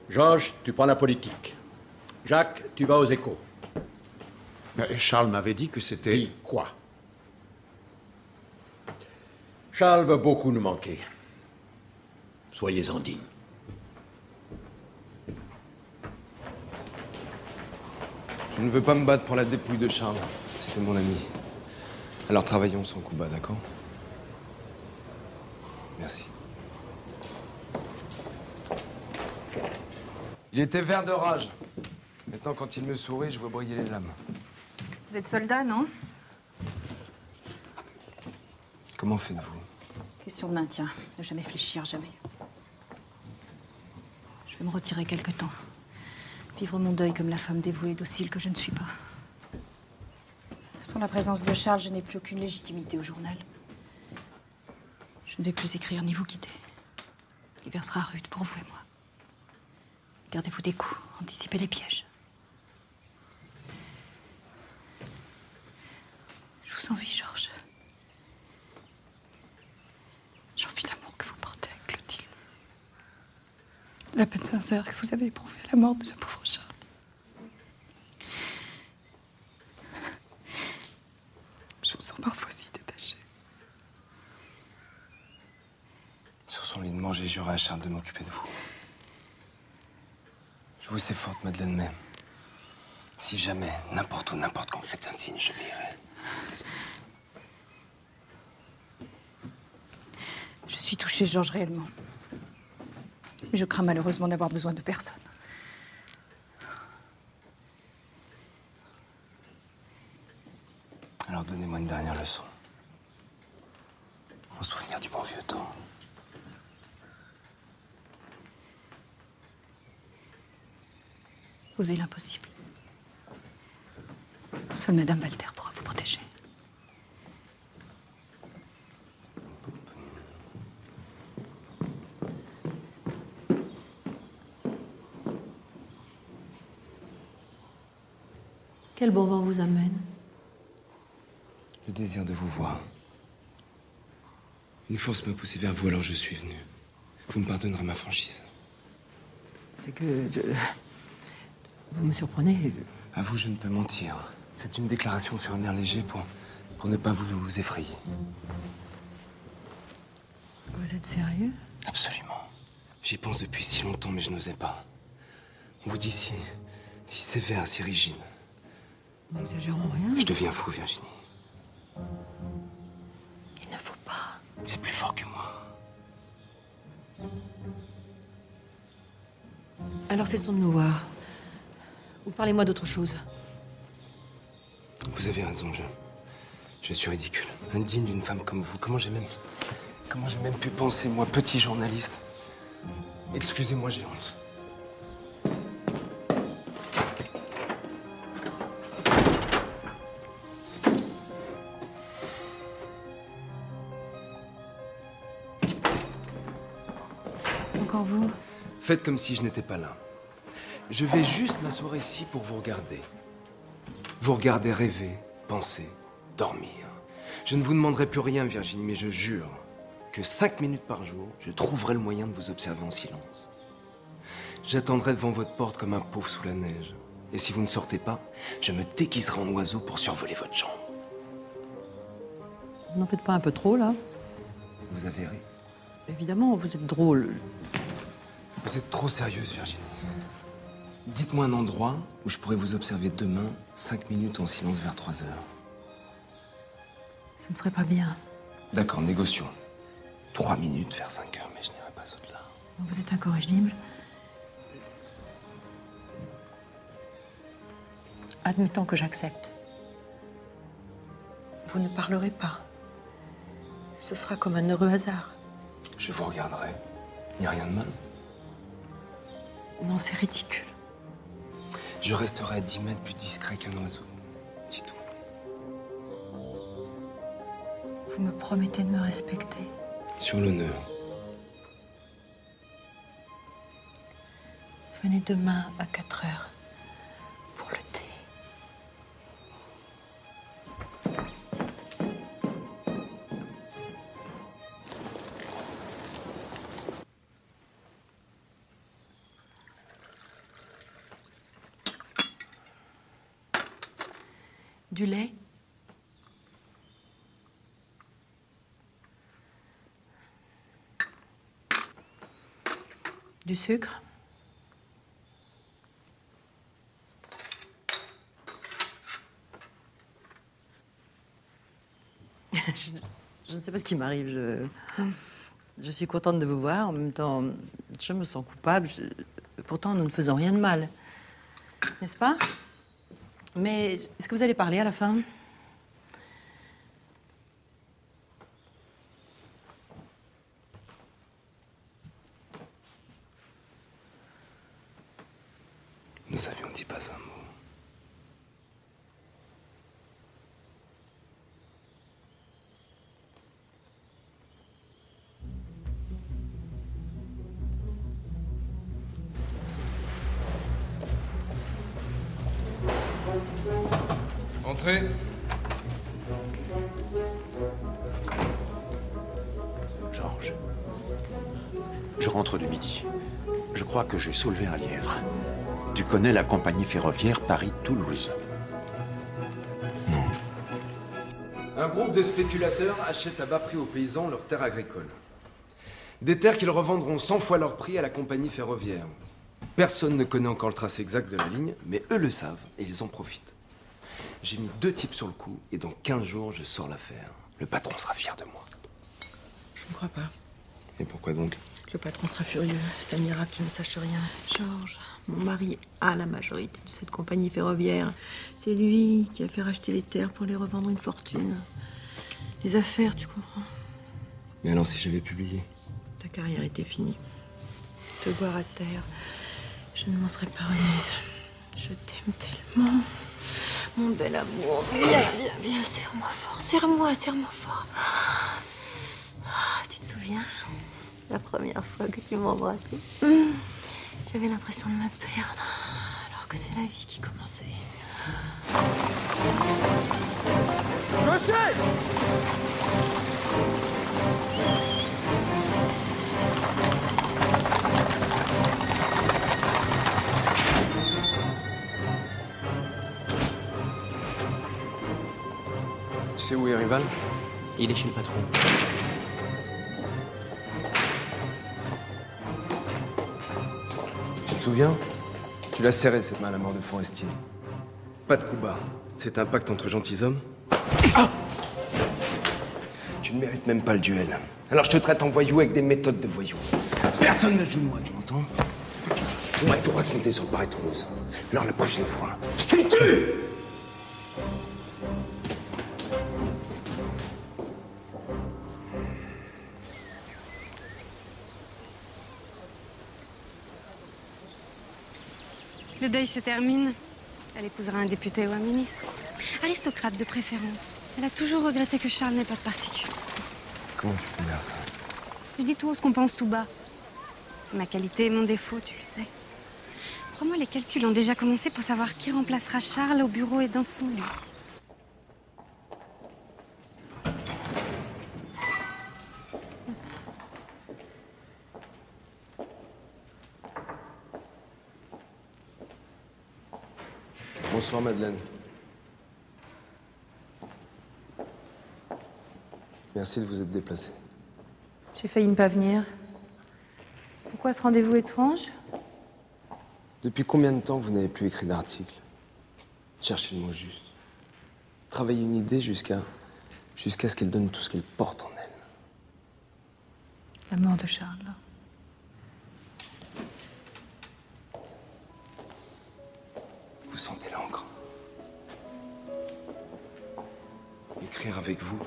Georges, tu prends la politique. Jacques, tu vas aux échos. Mais Charles m'avait dit que c'était... Dis quoi? Charles va beaucoup nous manquer. Soyez-en dignes. Je ne veux pas me battre pour la dépouille de Charles. C'était mon ami. Alors travaillons sans coup bas, d'accord? Merci. Il était vert de rage. Maintenant, quand il me sourit, je vois briller les lames. Vous êtes soldat, non? Comment faites-vous? Question de maintien. Ne jamais fléchir, jamais. Je vais me retirer quelque temps. Vivre mon deuil comme la femme dévouée et docile que je ne suis pas. Sans la présence de Charles, je n'ai plus aucune légitimité au journal. Je ne vais plus écrire ni vous guider. L'hiver sera rude pour vous et moi. Gardez-vous des coups, anticipez les pièges. Je vous envie, Georges. J'envie l'amour que vous portez avec Clotilde. La peine sincère que vous avez éprouvée à la mort de ce pauvre Charles. Je vous sens parfois si détaché. Sur son lit de mort, j'ai juré à Charles de m'occuper de vous. Je vous sais forte, Madeleine, mais si jamais, n'importe où, n'importe quand, faites un signe, je m'y Je suis touchée, Georges, réellement. Mais je crains malheureusement d'avoir besoin de personne. Alors donnez-moi une dernière leçon. En souvenir du bon vieux temps. Osez l'impossible. Seule Madame Walter pourra vous protéger. Quel bon vent vous amène? Le désir de vous voir. Une force m'a poussé vers vous, alors je suis venu. Vous me pardonnerez ma franchise. C'est que vous me surprenez. À vous, je ne peux mentir. C'est une déclaration sur un air léger pour ne pas vous effrayer. Vous êtes sérieux? Absolument. J'y pense depuis si longtemps, mais je n'osais pas. On vous dit si sévère, si rigide. N'exagérons rien. Je deviens fou, Virginie. Il ne faut pas. C'est plus fort que moi. Alors cessons de nous voir. Ou parlez-moi d'autre chose. Vous avez raison, je suis ridicule. Indigne d'une femme comme vous. Comment j'ai même pu penser, moi, petit journaliste? Excusez-moi, j'ai honte. Encore vous? Faites comme si je n'étais pas là. Je vais juste m'asseoir ici pour vous regarder. Vous regarder rêver, penser, dormir. Je ne vous demanderai plus rien, Virginie, mais je jure que 5 minutes par jour, je trouverai le moyen de vous observer en silence. J'attendrai devant votre porte comme un pauvre sous la neige. Et si vous ne sortez pas, je me déguiserai en oiseau pour survoler votre chambre. Vous n'en faites pas un peu trop, là? Vous avez ri. Évidemment, vous êtes drôle. Vous êtes trop sérieuse, Virginie. Dites-moi un endroit où je pourrais vous observer demain, 5 minutes en silence vers 3 heures. Ce ne serait pas bien. D'accord, négocions. 3 minutes vers 5 heures, mais je n'irai pas au-delà. Vous êtes incorrigible. Admettons que j'accepte. Vous ne parlerez pas. Ce sera comme un heureux hasard. Je vous regarderai. Il n'y a rien de mal. Non, c'est ridicule. Je resterai à 10 mètres plus discret qu'un oiseau. C'est tout. Vous me promettez de me respecter? Sur l'honneur. Venez demain à 4 heures pour le thé. Du lait? Du sucre? Je ne sais pas ce qui m'arrive. Je suis contente de vous voir. En même temps, je me sens coupable. Pourtant, nous ne faisons rien de mal. N'est-ce pas? Mais est-ce que vous allez parler à la fin? Nous avions dit pas un mot. Entrez. Georges, je rentre du midi. Je crois que j'ai soulevé un lièvre. Tu connais la compagnie ferroviaire Paris-Toulouse? Non. Un groupe de spéculateurs achète à bas prix aux paysans leurs terres agricoles. Des terres qu'ils revendront 100 fois leur prix à la compagnie ferroviaire. Personne ne connaît encore le tracé exact de la ligne, mais eux le savent et ils en profitent. J'ai mis 2 types sur le coup et dans 15 jours, je sors l'affaire. Le patron sera fier de moi. Je ne crois pas. Et pourquoi donc? Le patron sera furieux. C'est un miracle qu'il ne sache rien. Georges, mon mari a la majorité de cette compagnie ferroviaire. C'est lui qui a fait racheter les terres pour les revendre une fortune. Les affaires, tu comprends? Mais alors si j'avais publié? Ta carrière était finie. Te voir à terre, je ne m'en serais pas remise. Je t'aime tellement. Mon bel amour. Viens, serre-moi fort. Serre-moi fort. Tu te souviens? La première fois que tu m'as embrassée, j'avais l'impression de me perdre, alors que c'est la vie qui commençait. Cocher! Tu sais où est Rival? Il est chez le patron. Tu te souviens? Tu l'as serré, cette main à la mort de Forestier. Pas de coup bas. C'est un pacte entre gentilshommes. Ah! Tu ne mérites même pas le duel. Alors je te traite en voyou avec des méthodes de voyou. Personne ne joue de moi, tu m'entends? On m'a tout raconté sur Paris-Toulouse. Alors la prochaine fois, je te tue! Le deuil se termine. Elle épousera un député ou un ministre. Aristocrate de préférence. Elle a toujours regretté que Charles n'ait pas de particules. Comment tu peux dire ça? Je dis tout haut ce qu'on pense tout bas. C'est ma qualité et mon défaut, tu le sais. Crois-moi, les calculs ont déjà commencé pour savoir qui remplacera Charles au bureau et dans son lit. Merci. Bonsoir, Madeleine. Merci de vous être déplacée. J'ai failli ne pas venir. Pourquoi ce rendez-vous étrange? Depuis combien de temps vous n'avez plus écrit d'article? Cherchez le mot juste. Travaillez une idée jusqu'à ce qu'elle donne tout ce qu'elle porte en elle. La mort de Charles. Vous sentez l'encre? Écrire avec vous,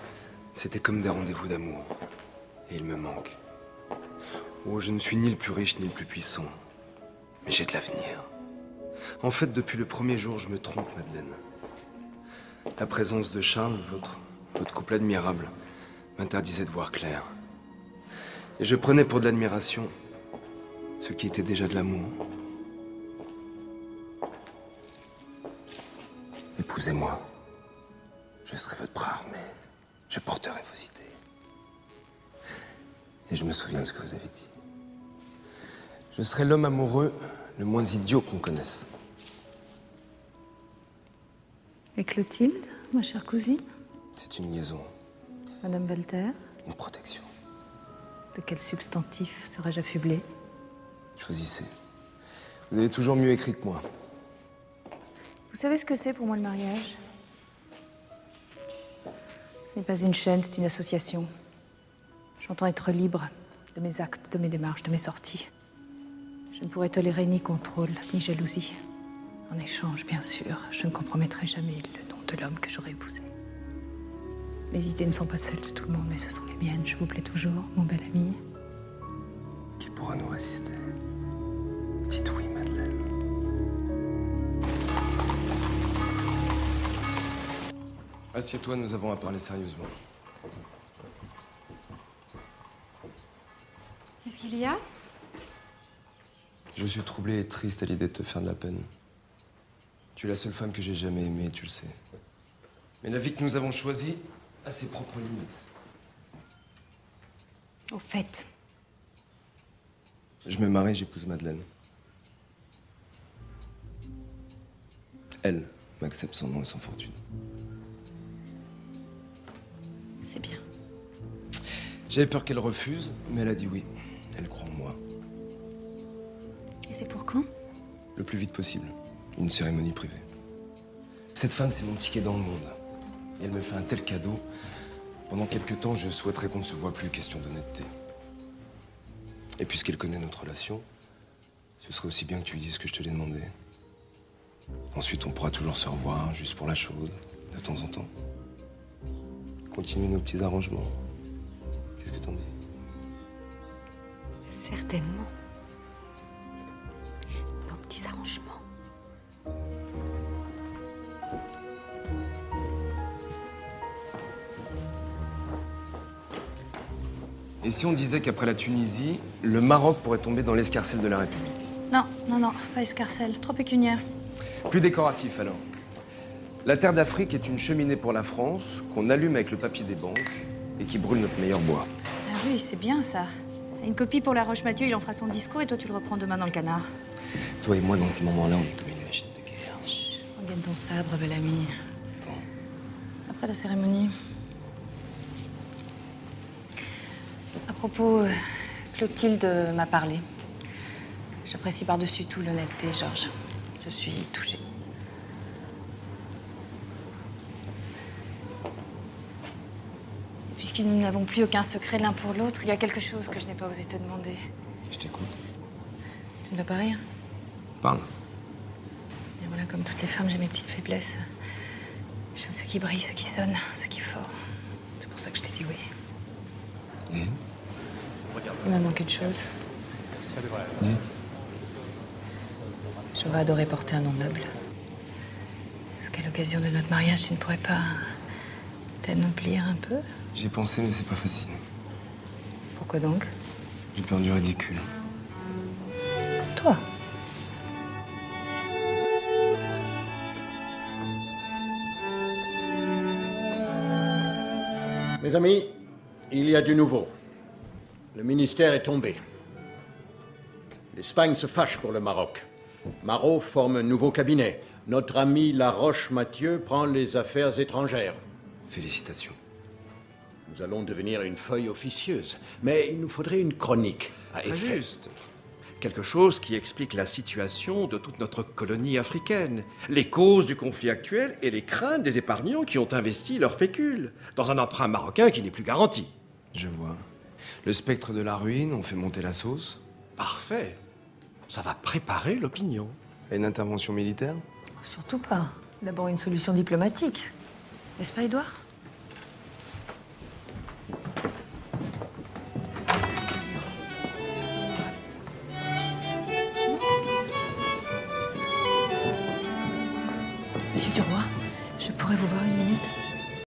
c'était comme des rendez-vous d'amour. Et il me manque. Oh, je ne suis ni le plus riche ni le plus puissant. Mais j'ai de l'avenir. En fait, depuis le premier jour, je me trompe, Madeleine. La présence de Charles, votre couple admirable, m'interdisait de voir clair. Et je prenais pour de l'admiration ce qui était déjà de l'amour. Épousez-moi. Je serai votre bras armé. Je porterai vos idées. Et je me souviens de ce que vous avez dit. Je serai l'homme amoureux le moins idiot qu'on connaisse. Et Clotilde? ma chère cousine? C'est une liaison, Madame Walter? une protection. De quel substantif serais-je affublée? Choisissez. Vous avez toujours mieux écrit que moi. Vous savez ce que c'est pour moi le mariage? Ce n'est pas une chaîne, c'est une association. J'entends être libre de mes actes, de mes démarches, de mes sorties. Je ne pourrais tolérer ni contrôle, ni jalousie. En échange, bien sûr, je ne compromettrai jamais le nom de l'homme que j'aurais épousé. Mes idées ne sont pas celles de tout le monde, mais ce sont les miennes. Je vous plais toujours, mon bel ami. Qui pourra nous résister? Dites oui, Madeleine. Assieds-toi, nous avons à parler sérieusement. Qu'est-ce qu'il y a? Je suis troublé et triste à l'idée de te faire de la peine. Tu es la seule femme que j'ai jamais aimée, tu le sais. Mais la vie que nous avons choisie a ses propres limites. Au fait, Je me marie, j'épouse Madeleine. Elle m'accepte sans nom et sans fortune. c'est bien. J'avais peur qu'elle refuse, mais elle a dit oui. Elle croit en moi. Et c'est pour quand? Le plus vite possible. Une cérémonie privée. Cette femme, c'est mon ticket dans le monde. Et elle me fait un tel cadeau. Pendant quelque temps, je souhaiterais qu'on ne se voit plus, question d'honnêteté. Et puisqu'elle connaît notre relation, ce serait aussi bien que tu lui dises que je te l'ai demandé. Ensuite, on pourra toujours se revoir, juste pour la chose, de temps en temps. Continuer nos petits arrangements. Qu'est-ce que t'en dis? Certainement. Nos petits arrangements. Et si on disait qu'après la Tunisie, le Maroc pourrait tomber dans l'escarcelle de la République? Non, non, non, pas escarcelle, trop pécuniaire. Plus décoratif, alors. La terre d'Afrique est une cheminée pour la France, qu'on allume avec le papier des banques et qui brûle notre meilleur bois. Ah oui, c'est bien ça. Une copie pour La Roche-Mathieu, il en fera son discours et toi tu le reprends demain dans le canard. Toi et moi, dans ces moments-là, on est comme une machine de guerre. Chut, regagne ton sabre, bel ami. Quand? Après la cérémonie. À propos, Clotilde m'a parlé. J'apprécie par-dessus tout l'honnêteté, Georges. Je suis touchée. Puisque nous n'avons plus aucun secret l'un pour l'autre, il y a quelque chose que je n'ai pas osé te demander. Je t'écoute. Tu ne vas pas rire? Parle. Et voilà, comme toutes les femmes, j'ai mes petites faiblesses. J'aime ceux qui brillent, ceux qui sonnent, ceux qui forent. C'est pour ça que je t'ai dit oui. Et? Il m'a manqué de chose. Dis. J'aurais adoré porter un nom noble. Est-ce qu'à l'occasion de notre mariage, tu ne pourrais pas t'anoblir un peu? J'y ai pensé, mais c'est pas facile. Pourquoi donc? J'ai peur du ridicule. Toi? Mes amis, il y a du nouveau. Le ministère est tombé. L'Espagne se fâche pour le Maroc. Marot forme un nouveau cabinet. Notre ami La Roche-Mathieu prend les affaires étrangères. Félicitations. Nous allons devenir une feuille officieuse. Mais il nous faudrait une chronique à Très effet. juste. Quelque chose qui explique la situation de toute notre colonie africaine, les causes du conflit actuel et les craintes des épargnants qui ont investi leur pécule dans un emprunt marocain qui n'est plus garanti. Je vois. Le spectre de la ruine, on fait monter la sauce. Parfait. Ça va préparer l'opinion. Et une intervention militaire? Surtout pas. D'abord une solution diplomatique. N'est-ce pas, Édouard? Monsieur Duroy, je pourrais vous voir une minute?